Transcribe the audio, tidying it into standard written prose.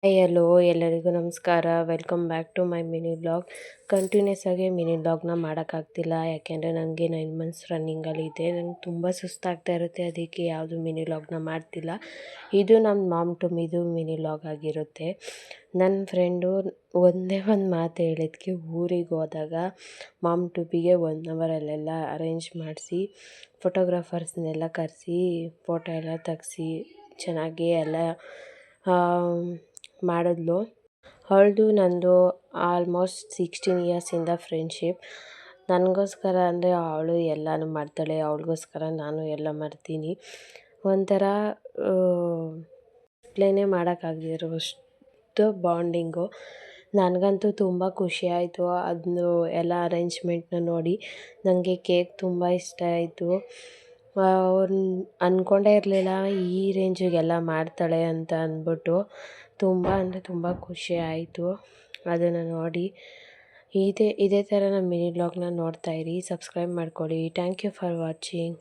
Hi hello ಎಲ್ಲರಿಗೂ ನಮಸ್ಕಾರ. Welcome back to my mini vlog. Continuous ಆಗಿ ಮಿನಿ ವ್ಲಾಗ್ನ ಮಾಡೋಕ್ಕಾಗ್ತಿಲ್ಲ, ಯಾಕೆಂದರೆ ನನಗೆ 9 ಮಂತ್ಸ್ ರನ್ನಿಂಗಲ್ಲಿದೆ. ನಂಗೆ ತುಂಬ ಸುಸ್ತಾಗ್ತಾ ಇರುತ್ತೆ, ಅದಕ್ಕೆ ಯಾವುದು ಮಿನಿ ವ್ಲಾಗ್ನ ಮಾಡ್ತಿಲ್ಲ. ಇದು ನಮ್ಮ ಮಾಮ್ ಟು ಮಿದು ಮಿನಿ ವ್ಲಾಗ್ ಆಗಿರುತ್ತೆ. ನನ್ನ ಫ್ರೆಂಡು ಒಂದೇ ಒಂದು ಮಾತು ಹೇಳಿದ್ಕೆ ಊರಿಗೆ ಹೋದಾಗ ಮಾಮ್ ಟು ಬಿಗೆ 1 ಅವರಲ್ಲೆಲ್ಲ ಅರೇಂಜ್ ಮಾಡಿಸಿ ಫೋಟೋಗ್ರಾಫರ್ಸ್ನೆಲ್ಲ ಕರೆಸಿ ಫೋಟೋ ಎಲ್ಲ ತೆಗ್ಸಿ ಚೆನ್ನಾಗಿ ಎಲ್ಲ ಮಾಡಿದ್ಲು. ಅವಳದು ನಂದು ಆಲ್ಮೋಸ್ಟ್ 16 ಇಯರ್ಸಿಂದ ಫ್ರೆಂಡ್ಶಿಪ್. ನನಗೋಸ್ಕರ ಅಂದರೆ ಅವಳು ಎಲ್ಲನೂ ಮಾಡ್ತಾಳೆ, ಅವಳಿಗೋಸ್ಕರ ನಾನು ಎಲ್ಲ ಮಾಡ್ತೀನಿ. ಒಂಥರ ಎಕ್ಸ್ಪ್ಲೇನೇ ಮಾಡೋಕ್ಕಾಗದಿರುವಷ್ಟು ಬಾಂಡಿಂಗು. ನನಗಂತೂ ತುಂಬ ಖುಷಿ ಆಯಿತು ಅದನ್ನು ಎಲ್ಲ ಅರೇಂಜ್ಮೆಂಟ್ನ ನೋಡಿ. ನನಗೆ ಕೇಕ್ ತುಂಬ ಇಷ್ಟ ಆಯಿತು. ಅವ್ರು ಅಂದ್ಕೊಂಡೇ ಇರಲಿಲ್ಲ ಈ ರೇಂಜಿಗೆಲ್ಲ ಮಾಡ್ತಾಳೆ ಅಂತ ಅಂದ್ಬಿಟ್ಟು. ತುಂಬ ಅಂದರೆ ತುಂಬ ಖುಷಿ ಆಯಿತು ಅದನ್ನು ನೋಡಿ. ಇದೇ ಥರ ನಮ್ಮ ಮಿನಿ ವ್ಲಾಗ್ನ ನೋಡ್ತಾಯಿರಿ, ಸಬ್ಸ್ಕ್ರೈಬ್ ಮಾಡ್ಕೊಳ್ಳಿ. Thank you for watching.